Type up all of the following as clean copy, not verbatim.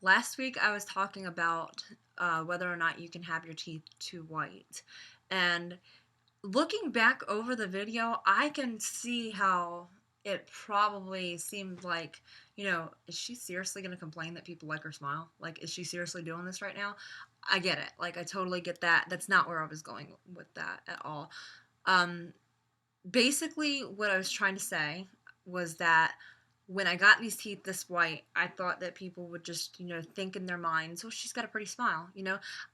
Last week I was talking about whether or not you can have your teeth too white. And looking back over the video, I can see how it probably seemed like, is she seriously going to complain that people like her smile? Like, is she seriously doing this right now? I get it. Like, I totally get that. That's not where I was going with that at all. Um, Basically, what I was trying to say was that when I got these teeth this white, I thought that people would just, think in their minds, oh, she's got a pretty smile.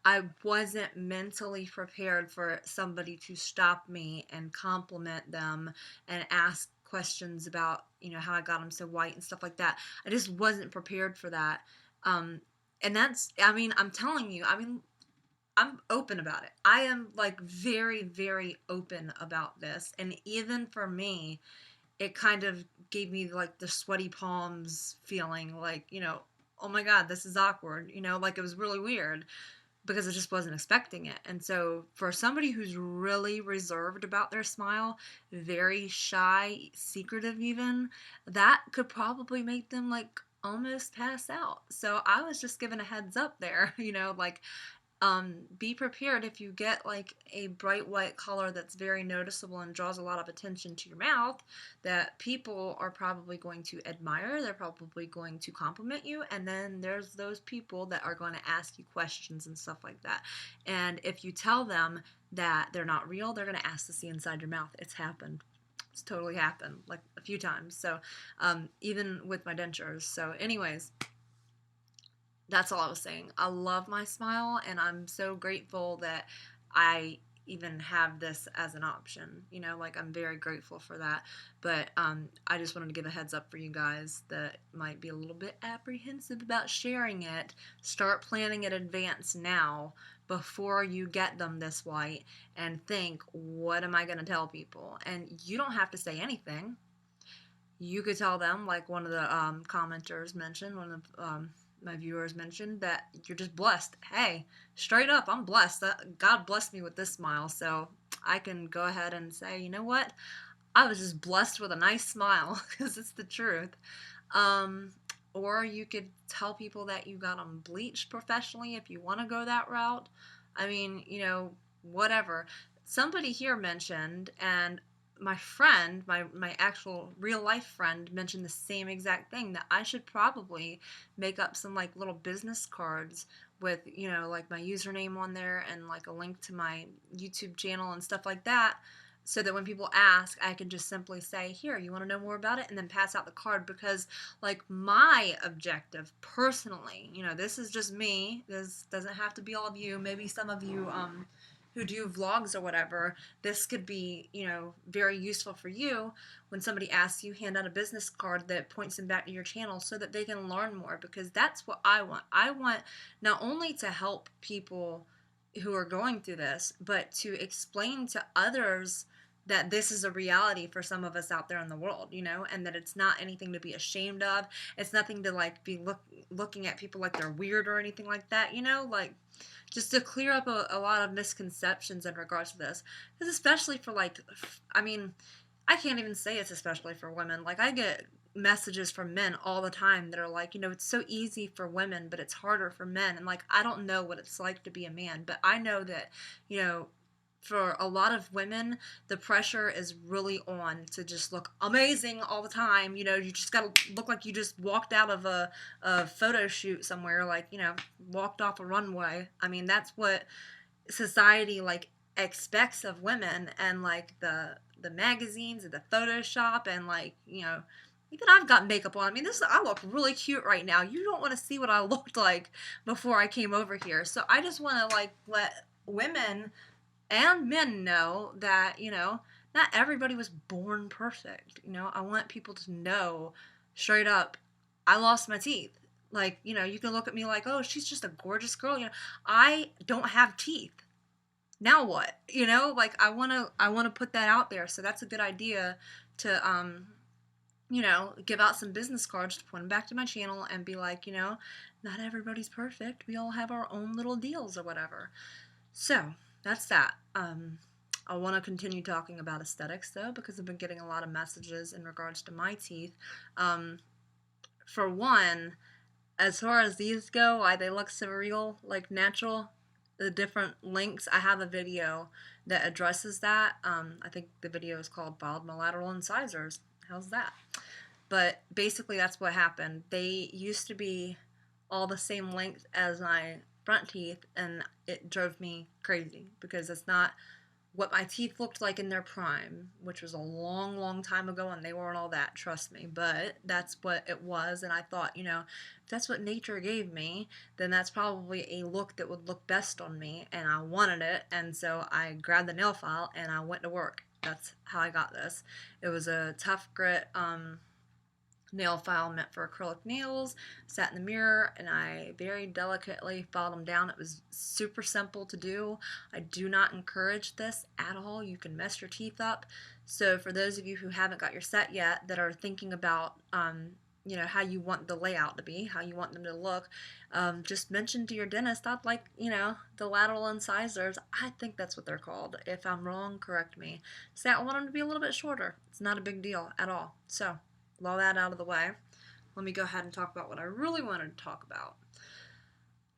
I wasn't mentally prepared for somebody to stop me and compliment them and ask questions about, how I got them so white and stuff like that. I just wasn't prepared for that. And I'm telling you, I'm open about it. I am like very, very open about this. And even for me, it kind of gave me like the sweaty palms feeling like, oh my God, this is awkward. Like it was really weird because I just wasn't expecting it. And so for somebody who's really reserved about their smile, very shy, secretive even, that could probably make them like almost pass out. So I was just given a heads up there, like be prepared if you get like a bright white color that's very noticeable and draws a lot of attention to your mouth, that people are probably going to admire, they're probably going to compliment you, and then there's those people that are going to ask you questions and stuff like that. And if you tell them that they're not real, they're going to ask to see inside your mouth. It's happened. It's totally happened like a few times. So even with my dentures. So anyways, that's all I was saying. I love my smile, and I'm so grateful that I even have this as an option. Like I'm very grateful for that. But I just wanted to give a heads up for you guys that might be a little bit apprehensive about sharing it. Start planning in advance now before you get them this white and think, what am I going to tell people? And you don't have to say anything. You could tell them, like one of the commenters mentioned, one of my viewers mentioned, that you're just blessed. Hey, straight up, I'm blessed. God blessed me with this smile, so I can go ahead and say, you know what? I was just blessed with a nice smile because it's the truth. Um, or you could tell people that you got them bleached professionally if you want to go that route. I mean, whatever. Somebody here mentioned, and my friend, my actual real life friend, mentioned the same exact thing, that I should probably make up some like little business cards with, like my username on there and like a link to my YouTube channel and stuff like that, so that when people ask, I can just simply say, here, you want to know more about it? And then pass out the card. Because like my objective personally, this is just me. This doesn't have to be all of you. Maybe some of you who do vlogs or whatever, this could be, very useful for you. When somebody asks you, hand out a business card that points them back to your channel so that they can learn more, because that's what I want. I want not only to help people who are going through this, but to explain to others that this is a reality for some of us out there in the world, and that it's not anything to be ashamed of. It's nothing to like be looking at people like they're weird or anything like that, like just to clear up a lot of misconceptions in regards to this. Because especially for like, I mean, I can't even say it's especially for women. Like I get messages from men all the time that are like, it's so easy for women, but it's harder for men. And like, I don't know what it's like to be a man, but I know that, for a lot of women, the pressure is really on to just look amazing all the time. You just gotta look like you just walked out of a photo shoot somewhere, like, walked off a runway. I mean, that's what society like expects of women, and like the magazines and the Photoshop, and like, even I've got makeup on. I mean, I look really cute right now. You don't want to see what I looked like before I came over here. So I just want to like let women and men know that, not everybody was born perfect. I want people to know straight up, I lost my teeth. Like, you can look at me like, oh, she's just a gorgeous girl. I don't have teeth. Now what? Like I want to put that out there. So that's a good idea to give out some business cards to point them back to my channel and be like, not everybody's perfect. We all have our own little deals or whatever. So that's that. I want to continue talking about aesthetics though, because I've been getting a lot of messages in regards to my teeth. For one, As far as these go, why they look so real, like natural, the different links, I have a video that addresses that. I think the video is called Bald Bilateral Incisors. How's that? But basically, that's what happened. They used to be all the same length as my front teeth, and it drove me crazy because it's not what my teeth looked like in their prime, which was a long, long time ago, and they weren't all that, trust me. But that's what it was, and I thought, if that's what nature gave me, then that's probably a look that would look best on me, and I wanted it, and so I grabbed the nail file and I went to work. That's how I got this. It was a tough grit nail file meant for acrylic nails. Sat in the mirror and I very delicately filed them down. It was super simple to do. I do not encourage this at all. You can mess your teeth up. So for those of you who haven't got your set yet, that are thinking about how you want the layout to be, how you want them to look, just mention to your dentist, I'd like, the lateral incisors. I think that's what they're called. If I'm wrong, correct me. Say I want them to be a little bit shorter. It's not a big deal at all. So with all that out of the way, let me go ahead and talk about what I really wanted to talk about.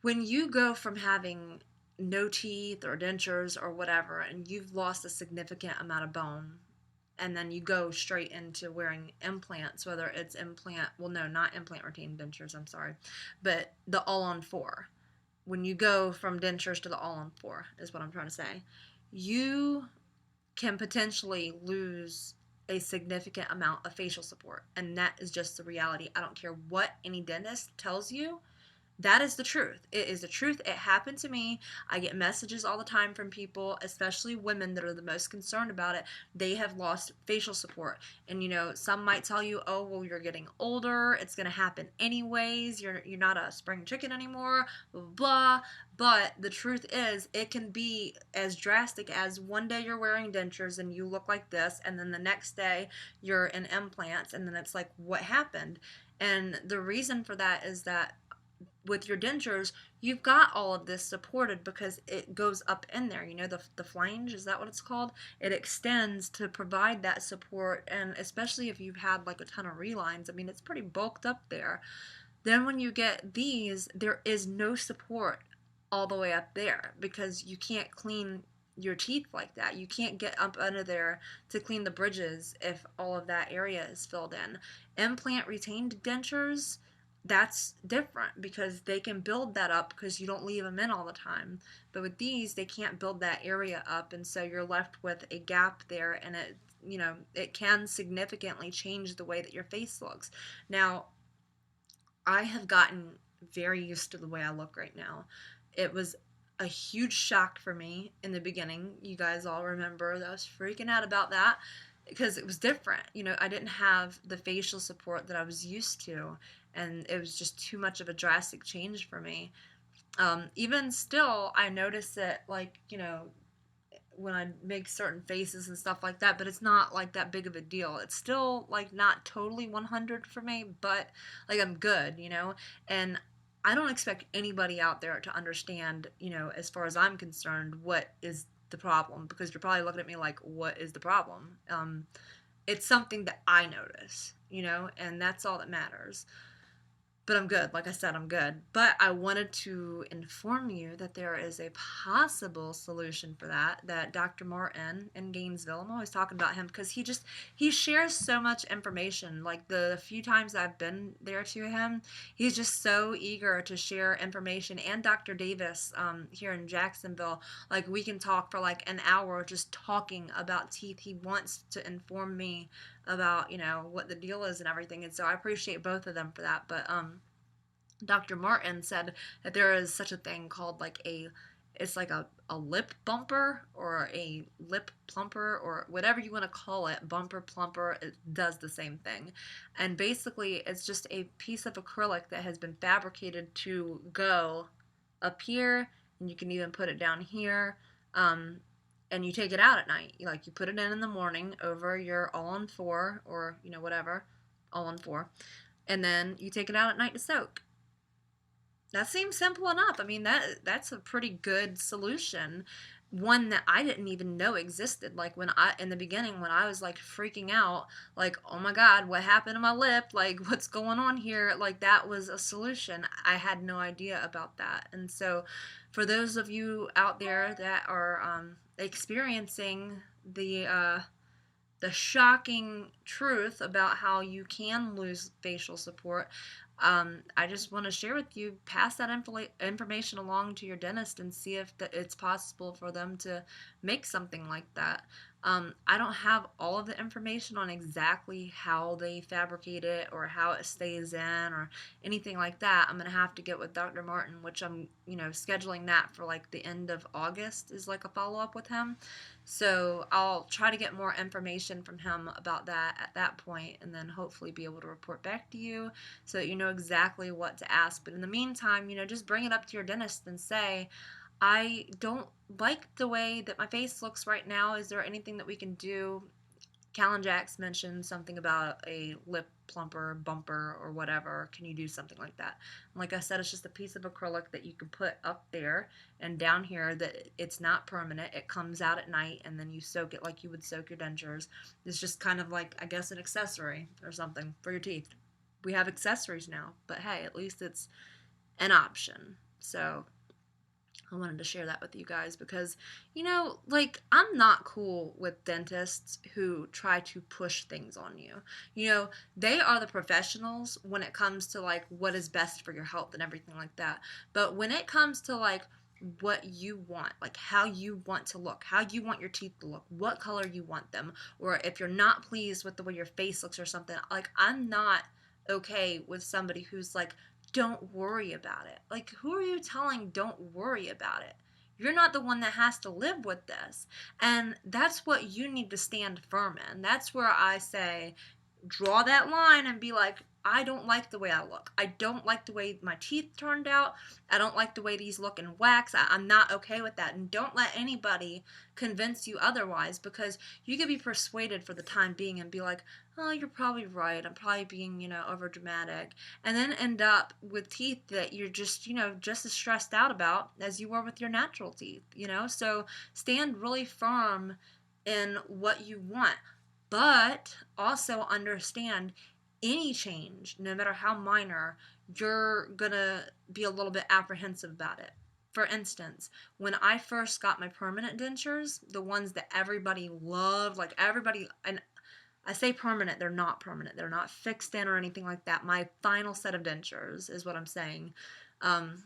When you go from having no teeth or dentures or whatever, and you've lost a significant amount of bone, and then you go straight into wearing implants, whether it's not implant retained dentures, I'm sorry, but the all-on-4. When you go from dentures to the all-on-4 is what I'm trying to say. You can potentially lose a significant amount of facial support, and that is just the reality. I don't care what any dentist tells you. That is the truth. It is the truth. It happened to me. I get messages all the time from people, especially women that are the most concerned about it. They have lost facial support. And some might tell you, "Oh, well, you're getting older. It's going to happen anyways. You're not a spring chicken anymore, blah, blah, blah." But the truth is, it can be as drastic as one day you're wearing dentures and you look like this, and then the next day you're in implants, and then it's like, what happened? And the reason for that is that with your dentures, you've got all of this supported because it goes up in there. The flange, is that what it's called? It extends to provide that support, and especially if you've had like a ton of relines, I mean, it's pretty bulked up there. Then when you get these, there is no support all the way up there because you can't clean your teeth like that. You can't get up under there to clean the bridges if all of that area is filled in. Implant retained dentures, that's different because they can build that up because you don't leave them in all the time. But with these, they can't build that area up, and so you're left with a gap there, and it can significantly change the way that your face looks. Now, I have gotten very used to the way I look right now. It was a huge shock for me in the beginning. You guys all remember that I was freaking out about that because it was different. I didn't have the facial support that I was used to, and it was just too much of a drastic change for me. Even still, I notice it, like, when I make certain faces and stuff like that, but it's not like that big of a deal. It's still like not totally 100 for me, but like I'm good, and I don't expect anybody out there to understand, as far as I'm concerned, what is the problem, because you're probably looking at me like, what is the problem? It's something that I notice, and that's all that matters. But I'm good. Like I said, I'm good. But I wanted to inform you that there is a possible solution for that Dr. Martin in Gainesville, I'm always talking about him because he shares so much information. Like the few times I've been there to him, he's just so eager to share information. And Dr. Davis here in Jacksonville, like we can talk for like an hour just talking about teeth. He wants to inform me about, what the deal is and everything. And so I appreciate both of them for that. But Dr. Martin said that there is such a thing called like it's like a lip bumper or a lip plumper or whatever you want to call it, bumper, plumper, it does the same thing. And basically it's just a piece of acrylic that has been fabricated to go up here, and you can even put it down here. And you take it out at night. You put it in the morning over your all-on-4 or, whatever, all-on-4. And then you take it out at night to soak. That seems simple enough. I mean, that's a pretty good solution. one that I didn't even know existed. Like when I in the beginning when I was like freaking out, like, oh my god, what happened to my lip? Like what's going on here? Like that was a solution. I had no idea about that. And so for those of you out there that are experiencing the shocking truth about how you can lose facial support, I just want to share with you, pass that information along to your dentist and see if it's possible for them to make something like that. I don't have all of the information on exactly how they fabricate it or how it stays in or anything like that. I'm going to have to get with Dr. Martin, which I'm, scheduling that for like the end of August is like a follow up with him. So I'll try to get more information from him about that at that point, and then hopefully be able to report back to you so that you know exactly what to ask. But in the meantime, just bring it up to your dentist and say, I don't like the way that my face looks right now. Is there anything that we can do? Kalinjax mentioned something about a lip plumper, bumper, or whatever. Can you do something like that? And like I said, it's just a piece of acrylic that you can put up there and down here that it's not permanent. It comes out at night and then you soak it like you would soak your dentures. It's just kind of like, I guess, an accessory or something for your teeth. We have accessories now, but hey, at least it's an option. So I wanted to share that with you guys because, like, I'm not cool with dentists who try to push things on you. They are the professionals when it comes to, like, what is best for your health and everything like that. But when it comes to, like, what you want, like how you want to look, how you want your teeth to look, what color you want them, or if you're not pleased with the way your face looks or something, like, I'm not okay with somebody who's like, don't worry about it. Like, who are you telling don't worry about it? You're not the one that has to live with this. And that's what you need to stand firm in. That's where I say, draw that line and be like, I don't like the way I look. I don't like the way my teeth turned out. I don't like the way these look in wax. I'm not okay with that. And don't let anybody convince you otherwise, because you could be persuaded for the time being and be like, oh, you're probably right. I'm probably being, over dramatic. And then end up with teeth that you're just, just as stressed out about as you were with your natural teeth. So stand really firm in what you want, but also understand any change, no matter how minor, you're gonna be a little bit apprehensive about it. For instance, when I first got my permanent dentures, the ones that everybody loved, like everybody, and I say permanent, they're not permanent. They're not fixed in or anything like that. My final set of dentures is what I'm saying. Um,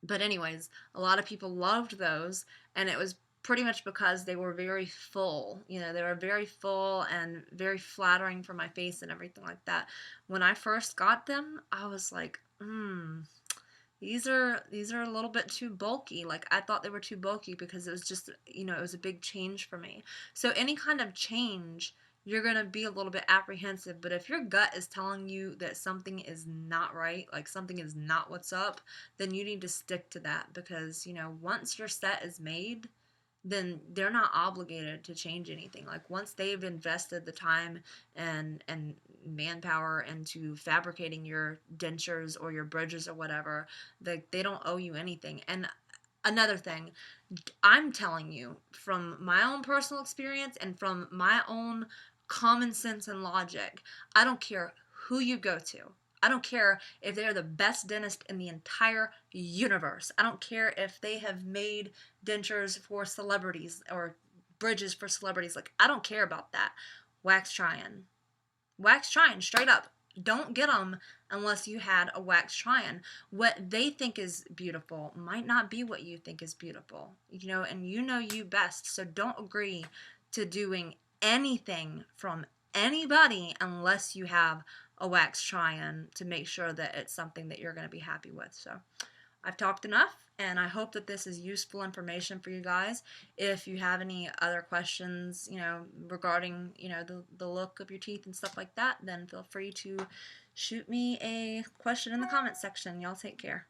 but anyways, a lot of people loved those, and it was pretty much because they were very full. They were very full and very flattering for my face and everything like that. When I first got them, I was like, these are a little bit too bulky. Like, I thought they were too bulky because it was just, it was a big change for me. So any kind of change, you're going to be a little bit apprehensive. But if your gut is telling you that something is not right, like something is not what's up, then you need to stick to that, because, once your set is made, then they're not obligated to change anything. Like, once they've invested the time and manpower into fabricating your dentures or your bridges or whatever, they don't owe you anything. And another thing, I'm telling you from my own personal experience and from my own common sense and logic, I don't care who you go to. I don't care if they're the best dentist in the entire universe. I don't care if they have made dentures for celebrities or bridges for celebrities. Like, I don't care about that. Wax try-in. Wax try-in, straight up. Don't get them unless you had a wax try-in. What they think is beautiful might not be what you think is beautiful. And you know you best. So don't agree to doing anything from anybody unless you have a wax try-in to make sure that it's something that you're going to be happy with. So I've talked enough, and I hope that this is useful information for you guys. If you have any other questions, regarding, the look of your teeth and stuff like that, then feel free to shoot me a question in the comments section. Y'all take care.